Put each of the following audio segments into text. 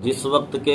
جس وقت کے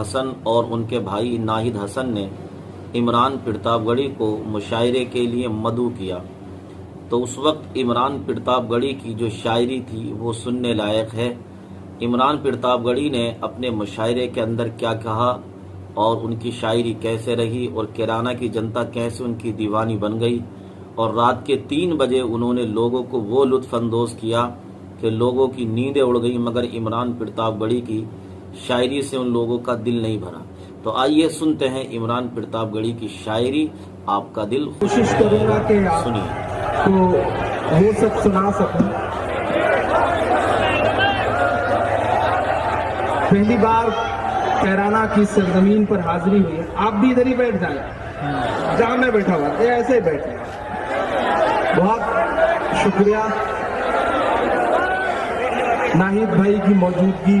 حسن اور ان کے بھائی ناہید حسن نے عمران پرتاپ گڑھی کو مشاعرے کے لیے مدعو کیا تو اس وقت عمران پرتاپ گڑھی کی جو شاعری تھی وہ سننے لائق ہے۔ عمران پرتاپ گڑھی نے اپنے مشاعرے کے اندر کیا کہا اور ان کی شاعری کیسے رہی اور کیرانہ کی جنتا کیسے ان کی دیوانی بن گئی، اور رات کے 3 بجے انہوں نے لوگوں کو وہ لطف اندوز کیا کہ لوگوں کی نیندیں اڑ گئی، مگر عمران پرتاپ گڑھی کی شاعری سے ان لوگوں کا دل نہیں بھرا۔ تو آئیے سنتے ہیں عمران پرتاپ گڑھی کی شاعری، آپ کا دل کوشش کروں گا کہ آپ کو وہ سب سنا سکوں۔ پہلی بار کیرانہ کی سرزمین پر حاضری ہوئی ہے، آپ بھی ادھر ہی بیٹھ جائیں جہاں میں بیٹھا ہوا، یہ ایسے ہی بیٹھے۔ بہت شکریہ ناہید بھائی کی موجودگی،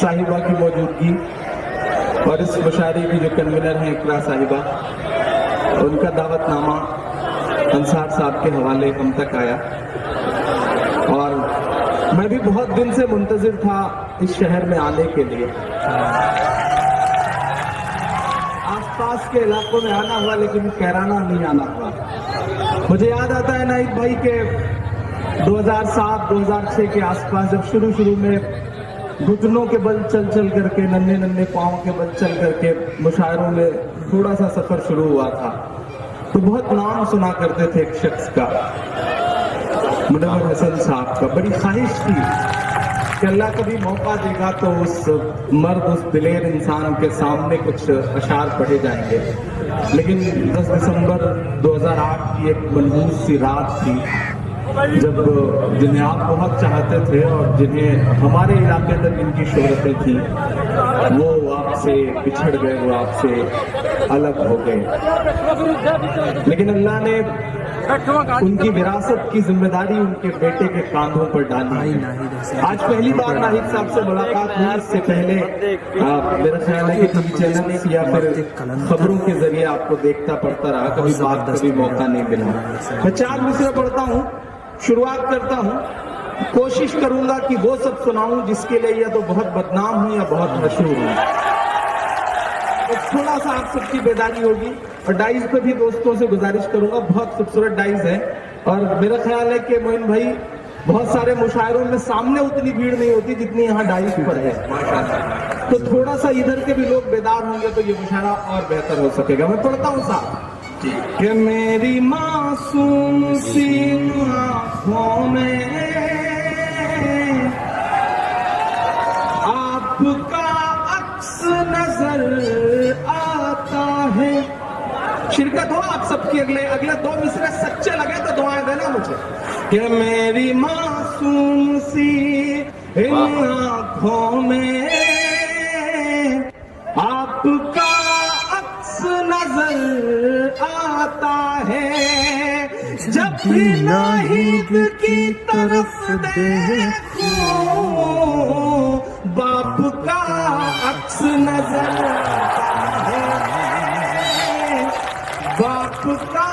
صاحبہ کی موجودگی، اور اس مشاعرے کی جو کنوینر ہیں اقرا صاحبہ، ان کا دعوت نامہ انصار صاحب کے حوالے ہم تک آیا، اور میں بھی بہت دن سے منتظر تھا اس شہر میں آنے کے لیے۔ آس پاس کے علاقوں میں آنا ہوا لیکن کیرانہ نہیں آنا ہوا۔ مجھے یاد آتا ہے ناہید بھائی کے 2007-2006 کے آس پاس جب شروع میں گھٹنوں کے بل چل کر کے، ننھے پاؤں کے بل چل کر کے مشاعروں میں تھوڑا سا سفر شروع ہوا تھا، تو بہت نام سنا کرتے تھے ایک شخص کا، منور حسن صاحب کا۔ بڑی خواہش تھی کہ اللہ کبھی موقع دے گا تو اس مرد، اس دلیر انسان کے سامنے کچھ اشعار پڑھے جائیں گے، لیکن 10 دسمبر 2008 کی ایک منحوس سی رات تھی جب جنہیں آپ بہت چاہتے تھے اور جنہیں ہمارے علاقے تک ان کی شہرتیں تھیں، وہ آپ سے بچھڑ گئے، وہ آپ سے الگ ہو گئے، لیکن اللہ نے ان کی وراثت کی ذمہ داری ان کے بیٹے کے کاندھوں پر ڈالی۔ آج پہلی بار ناہید صاحب سے ملاقات ہوئی، اس سے پہلے میرا خیال ہے کہ ٹی وی چینلز یا پھر خبروں کے ذریعے آپ کو دیکھتا پڑتا رہا، کبھی بات کبھی موقع نہیں ملا۔ میں 4 مصرع پڑھتا ہوں، شروعات کرتا ہوں، کوشش کروں گا کہ وہ سب سناؤں جس کے لیے یا تو بہت بدنام ہوں یا بہت مشہور ہوں۔ تھوڑا سا آپ سب کی بیداری ہوگی، اور ڈائز پہ بھی دوستوں سے گزارش کروں گا، بہت خوبصورت ڈائز ہیں، اور میرا خیال ہے کہ معین بھائی بہت سارے مشاعروں میں سامنے اتنی بھیڑ نہیں ہوتی جتنی یہاں ڈائز پر ہے، تو تھوڑا سا ادھر کے بھی لوگ بیدار ہوں گے تو یہ مشاعرہ اور بہتر ہو سکے گا۔ میں پڑھتا ہوں صاحب کہ میری معصوم سی آنکھوں میں آپ کا عکس نظر آتا ہے۔ شرکت ہو آپ سب کی، اگلے 2 مصرع سچے لگے تو دعائیں دینا مجھے کہ میری معصوم سی ان آنکھوں میں آپ کا عکس نظر آتا ہے، جب بھی ناہید کی طرف دیکھوں باپ کا عکس نظر آتا ہے، باپ کا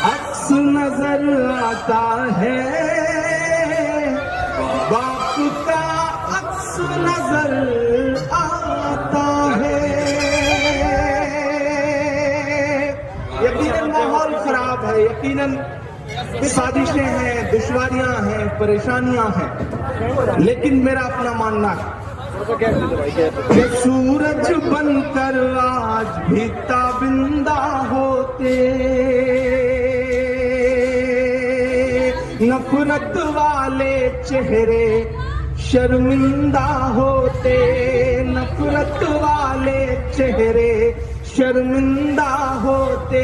عکس نظر آتا ہے، باپ کا عکس نظر آتا ہے۔ یقیناً ماحول خراب ہے، یقیناً سازشیں ہیں، دشواریاں ہیں، پریشانیاں ہیں، لیکن میرا اپنا ماننا ہے کہ سورج بن کر آج بھی تابندہ ہوتے، نفرت والے چہرے شرمندہ ہوتے، نفرت والے چہرے شرمندہ ہوتے۔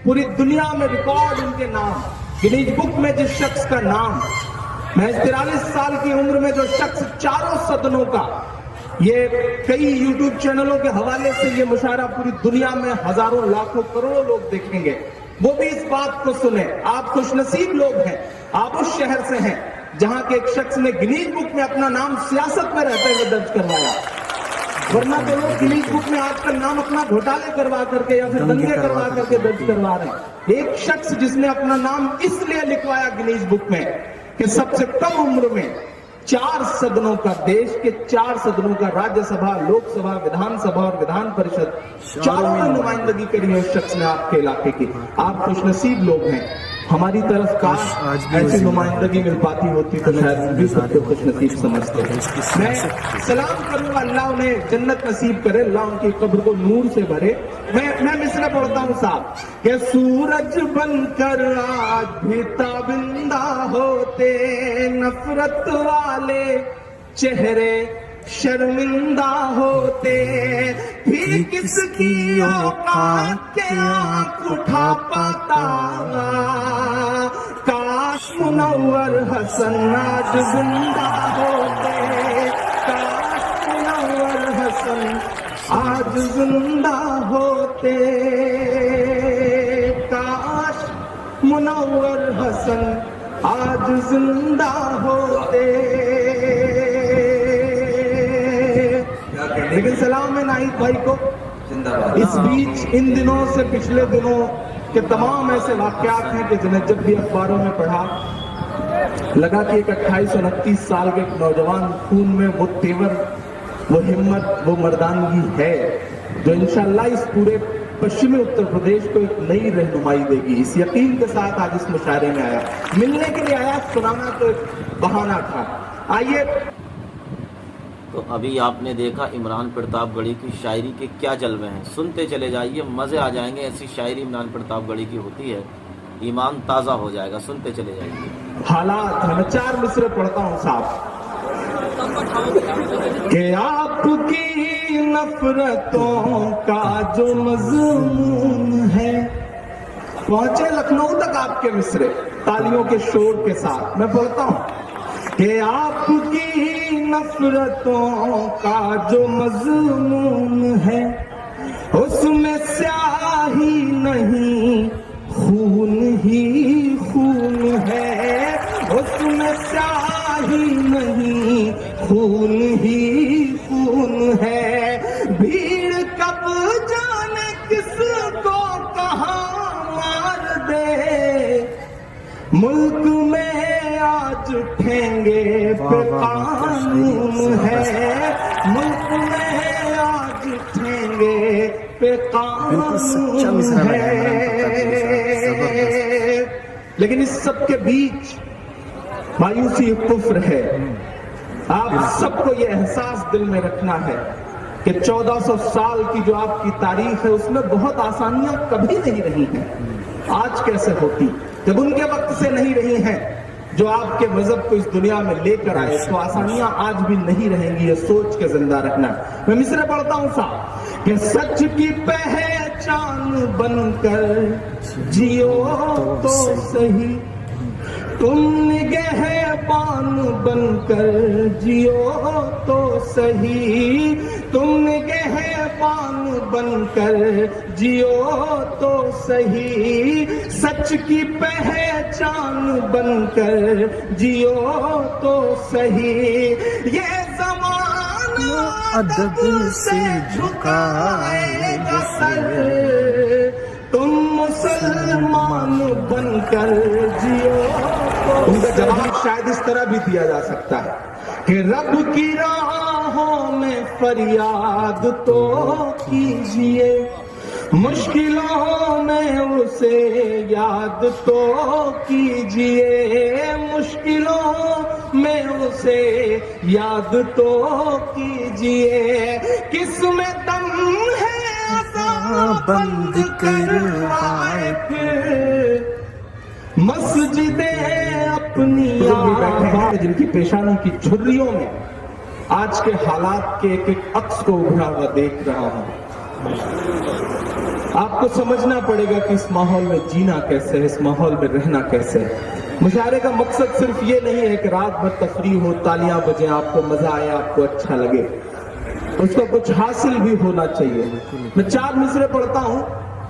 پوری دنیا میں ریکارڈ ان کے نام، گنیز بک میں جس شخص کا نام، محض 43 سال کی عمر میں جو شخص 4 صدنوں کا، یہ کئی یوٹیوب چینلوں کے حوالے سے یہ مشاعرہ پوری دنیا میں ہزاروں لاکھوں کروڑوں لوگ دیکھیں گے، وہ بھی اس بات کو سنیں۔ آپ خوش نصیب لوگ ہیں، آپ اس شہر سے ہیں جہاں کے ایک شخص نے گنیز بک میں اپنا نام سیاست میں رہتے ہوئے درج کروایا۔ ورنہ تو لوگ گنیز بک میں آج کل نام اپنا گھوٹالے کروا کر کے یا پھر دنگے کروا کر کے درج کروا رہے ہیں. ایک شخص جس نے اپنا نام اس لیے لکھوایا گنیز بک میں کہ سب سے کم عمر میں 4 صدنوں کا، دیش کے 4 صدنوں کا، راجیہ سبھا، لوک سبھا، ودھان سبھا اور ودھان پریشد، چاروں میں نمائندگی کری ہے اس شخص نے آپ کے علاقے کی. آپ خوش نصیب لوگ ہیں. ہماری طرف کاش ایسی نمائندگی مل پاتی ہوتی تو شاید ہم بھی خود کو خوش نصیب سمجھتے ہیں. میں سلام کروں گا، اللہ انہیں جنت نصیب کرے، اللہ ان کی قبر کو نور سے بھرے. میں مصرع پڑھتا ہوں صاحب کہ سورج بن کر آج بھی تابندہ ہوتے، نفرت والے چہرے شرمندہ ہوتے، پھر کس کی اوقات کے آنکھ اٹھا پاتا، کاش منور حسن آج زندہ ہوتے، کاش منور حسن آج زندہ ہوتے، کاش منور حسن آج زندہ ہوتے. لیکن سلام ہے ناہید بھائی کو. اس بیچ ان دنوں سے پچھلے دنوں کے تمام ایسے واقعات ہیں کہ جنہیں جب بھی اخباروں میں پڑھا لگا کہ ایک 28-29 سال کے ایک نوجوان خون میں وہ تیور، وہ ہمت، وہ مردانگی ہے جو انشاءاللہ اس پورے پشچمی اتر پردیش کو ایک نئی رہنمائی دے گی. اس یقین کے ساتھ آج اس مشاعرے میں آیا، ملنے کے لیے آیا، سنانا تو ایک بہانہ تھا. آئیے. تو ابھی آپ نے دیکھا عمران پرتاپ گڑھی کی شاعری کے کیا جلوے ہیں. سنتے چلے جائیے، مزے آ جائیں گے. ایسی شاعری عمران پرتاپ گڑھی کی ہوتی ہے، ایمان تازہ ہو جائے گا. سنتے چلے جائیے. حالات میں 4 مصرے پڑھتا ہوں صاحب کہ آپ کی نفرتوں کا جو مضمون ہے. پہنچے لکھنؤ تک آپ کے مصرے تالیوں کے شور کے ساتھ. میں پڑھتا ہوں کہ آپ کی نفرتوں کا جو مضمون ہے، اس میں سیاہی نہیں خون ہی خون ہے، اس میں سیاہی نہیں خون ہی خون ہے. بھیڑ کب جانے کس کو کہاں مار دے، ملک میں آج ٹھینگے پہ قانون ہے، ملک میں آج ٹھینگے پہ قانون ہے. لیکن اس سب کے بیچ مایوسی کفر ہے. آپ سب کو یہ احساس دل میں رکھنا ہے کہ 1400 سال کی جو آپ کی تاریخ ہے اس میں بہت آسانیاں کبھی نہیں رہی ہیں. آج کیسے ہوتی جب ان کے وقت سے نہیں رہی ہیں جو آپ کے مذہب کو اس دنیا میں لے کر آئے، تو آسانیاں آج بھی نہیں رہیں گی. یہ سوچ کے زندہ رکھنا. میں مصرع پڑھتا ہوں صاحب کہ سچ کی پہچان بن کر جیو تو صحیح، تم نگہبان بن کر جیو تو صحیح، تم نگہبان بن کر جیو تو صحیح، سچ کی پہچان بن کر جیو تو صحیح. یہ زمانہ ادب سے جھکائے گا سر، تم مسلمان بن کر جیو. ان کا جواب شاید اس طرح بھی دیا جا سکتا ہے کہ رب کی راہوں میں فریاد تو کیجئے، مشکلوں میں اسے یاد تو کیجئے، مشکلوں میں اسے یاد تو کیجئے. کس میں دم ہے بند کروائے پھر مسجدیں اپنی آباد. جن کی پیشانی کی جھریوں میں آج کے حالات کے ایک ایک عکس کو ابھرا ہوا دیکھ رہا ہوں. آپ کو سمجھنا پڑے گا کہ اس ماحول میں جینا کیسے ہے، اس ماحول میں رہنا کیسے ہے. مشاعرے کا مقصد صرف یہ نہیں ہے کہ رات بھر تفریح ہو، تالیاں بجیں، آپ کو مزہ آئے، آپ کو اچھا لگے. اس کو کچھ حاصل بھی ہونا چاہیے. میں 4 مصرے پڑھتا ہوں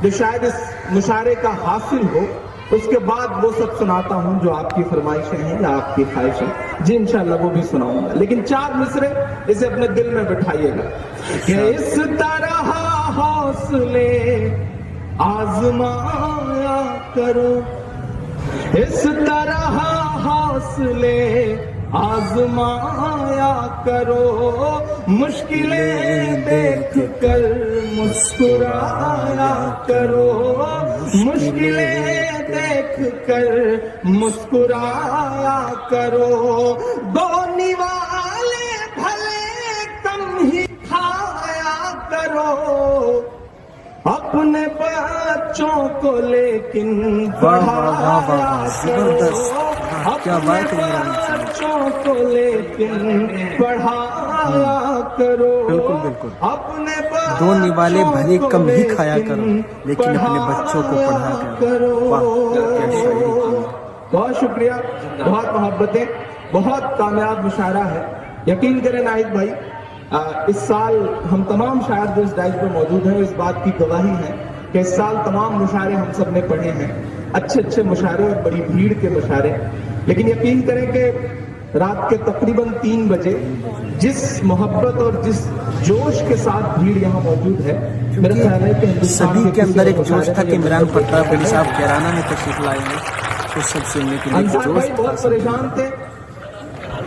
جو شاید اس مشاعرے کا حاصل ہو. اس کے بعد وہ سب سناتا ہوں جو آپ کی فرمائشیں ہیں یا آپ کی خواہشیں، جی انشاءاللہ وہ بھی سناؤں گا، لیکن 4 مصرے اسے اپنے دل میں بٹھائیے گا کہ اس طرح حوصلے آزمایا کرو، اس طرح حوصلے آزمایا کرو، مشکلیں دیکھ کر مسکرایا کرو، مشکلیں دیکھ کر مسکرایا کرو، دو نوالے بھلے کم ہی کھایا کرو، اپنے بچوں کو لیکن پڑھایا کرو، اپنے بچوں کو لیکن پڑھایا کرو، بالکل اپنے دو نوالے بھلے کم ہی کھایا کرو لیکن اپنے بچوں کو پڑھایا کرو۔ بہت شکریہ، بہت محبتیں، بہت کامیاب مشاعرہ ہے۔ یقین کریں ناہید بھائی، اس سال ہم تمام شاعر جو اس ڈائز پہ موجود ہیں اس بات کی گواہی ہے کہ اس سال تمام مشاعرے ہم سب نے پڑھے ہیں، اچھے مشاعرے اور بڑی بھیڑ کے مشاعرے، لیکن یقین کریں کہ رات کے تقریباً 3 بجے جس محبت اور جس جوش کے ساتھ بھیڑ یہاں موجود ہے، میرا خیال ہے کہ ہندوستان سبھی کے اندر ایک جوش تھا کہ عمران مشاعرے پٹراب علی صاحب کیرانہ میں تشریف لائے ہیں، تو سب سننے کے لیے انصار جوش بھائی بہت پریشان تھے،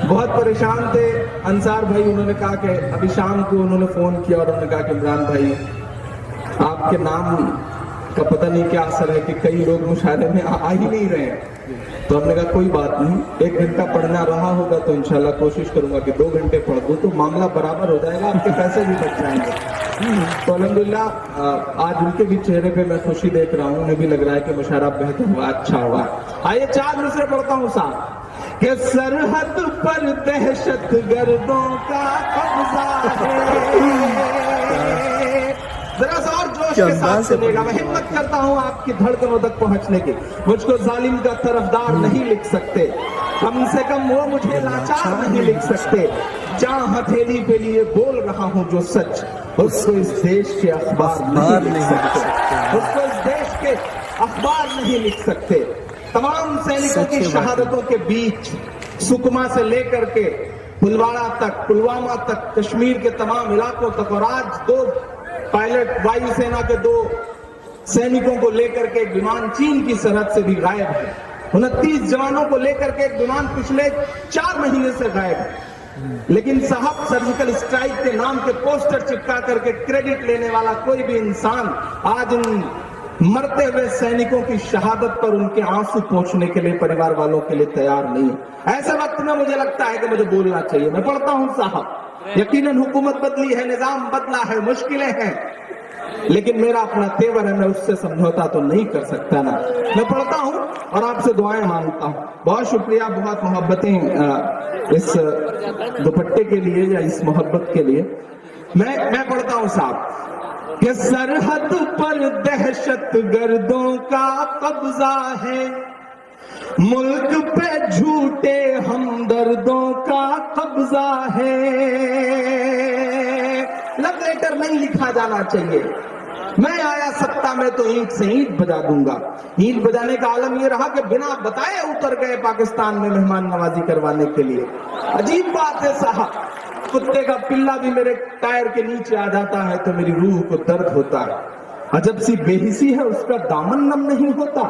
بہت پریشان تھے انصار بھائی، انہوں نے کہا کہ ابھی شام کو انہوں نے فون کیا اور انہوں نے کہا کہ عمران بھائی آپ کے نام کا پتہ نہیں کیا اثر ہے کہ کئی لوگ مشاعرے میں آ ہی نہیں رہے ہیں، تو ہم نے کہا کوئی بات نہیں، 1 گھنٹہ پڑھنا رہا ہوگا تو انشاءاللہ کوشش کروں گا کہ 2 گھنٹے پڑھ دوں تو معاملہ برابر ہو جائے گا، آپ کے پیسے بھی بچ جائیں گے۔ تو الحمدللہ آج ان کے بھی چہرے پہ میں خوشی دیکھ رہا ہوں، انہیں بھی لگ رہا ہے کہ مشاعرہ بہتر ہوا، اچھا ہوا۔ آئیے 4 مصرے پڑھتا ہوں صاحب کہ سرحد پر دہشت گردوں کا قبضہ ہے، ذرا سا اور جوش کے ساتھ سنیے گا، میں ہمت کرتا ہوں آپ کی دھڑکنوں تک پہنچنے کی، مجھ کو ظالم کا طرفدار نہیں لکھ سکتے، کم سے کم وہ مجھے لاچار نہیں لکھ سکتے، جہاں ہتھیلی پہ لیے بول رہا ہوں جو سچ، اس کو اس دیش کے اخبار نہیں لکھ سکتے، اس کو اس دیش کے اخبار نہیں لکھ سکتے۔ تمام سینکوں کی شہادتوں کے بیچ سکما سے لے کر کے پلوامہ تک، پلوامہ تک، کشمیر کے تمام علاقوں تک، اور آج 2 پائلٹ وایو سینا کے 2 سینکوں کو لے کر کے ایک ومان چین کی سرحد سے بھی غائب ہے، 29 جوانوں کو لے کر کے ایک ومان پچھلے 4 مہینے سے غائب ہے، لیکن صاحب سرجیکل اسٹرائک کے نام کے پوسٹر چپکا کر کے کریڈٹ لینے والا کوئی بھی انسان آج ان مرتے ہوئے سینکوں کی شہادت پر ان کے آنسو پہنچنے کے لیے پریوار والوں کے لیے تیار نہیں ہے۔ ایسے وقت میں مجھے لگتا ہے کہ مجھے بولنا چاہیے۔ میں پڑھتا ہوں صاحب، یقیناً حکومت بدلی ہے، نظام بدلا ہے، مشکلیں ہیں، لیکن میرا اپنا تیور ہے، میں اس سے سمجھوتا تو نہیں کر سکتا نا۔ میں پڑھتا ہوں اور آپ سے دعائیں مانگتا ہوں۔ بہت شکریہ، بہت محبتیں اس دوپٹے کے لیے یا اس محبت کے لیے۔ میں پڑھتا ہوں صاحب کہ سرحد پر دہشت گردوں کا قبضہ ہے، ملک پہ جھوٹے ہمدردوں کا قبضہ ہے۔ لو لیٹر نہیں لکھا جانا چاہیے، میں آیا ستا میں تو اینٹ سے اینٹ بجا دوں گا۔ اینٹ بجانے کا عالم یہ رہا کہ بنا بتائے اتر گئے پاکستان میں مہمان نوازی کروانے کے لیے۔ عجیب بات ہے صاحب، کتے کا پلا بھی میرے ٹائر کے نیچے آ جاتا ہے تو میری روح کو درد ہوتا ہے۔ عجب سی بے حسی ہے، اس کا دامن نم نہیں ہوتا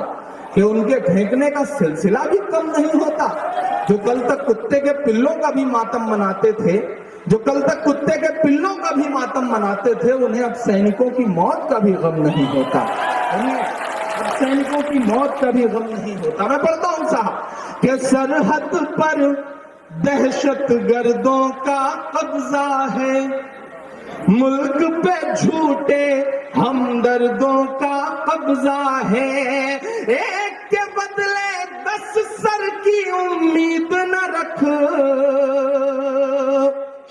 کہ ان کے پھینکنے کا سلسلہ بھی کم نہیں ہوتا۔ جو کل تک کتے کے پلوں کا بھی ماتم مناتے تھے، جو کل تک کتے کے پلوں کا بھی ماتم مناتے تھے، انہیں اب سینکوں کی موت کا بھی غم نہیں ہوتا، انہیں اب سینکوں کی موت کا بھی غم نہیں ہوتا۔ میں پڑھتا ہوں صاحب کہ سرحد پر دہشت گردوں کا قبضہ ہے، ملک پہ جھوٹے ہمدردوں کا قبضہ ہے، ایک کے بدلے 10 سر کی امید نہ رکھ۔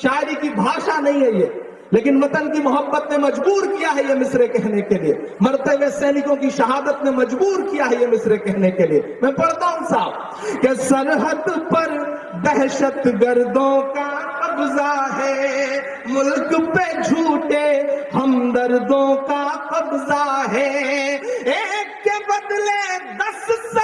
شاعری کی بھاشا نہیں ہے یہ، لیکن وطن کی محبت نے مجبور کیا ہے یہ مصرے کہنے کے لیے، مرتے ہوئے سینکوں کی شہادت نے مجبور کیا ہے یہ مصرے کہنے کے لیے۔ میں پڑھتا ہوں صاحب کہ سرحد پر دہشت گردوں کا قبضہ ہے، ملک پہ جھوٹے ہمدردوں کا قبضہ ہے، ایک کے بدلے 10 سر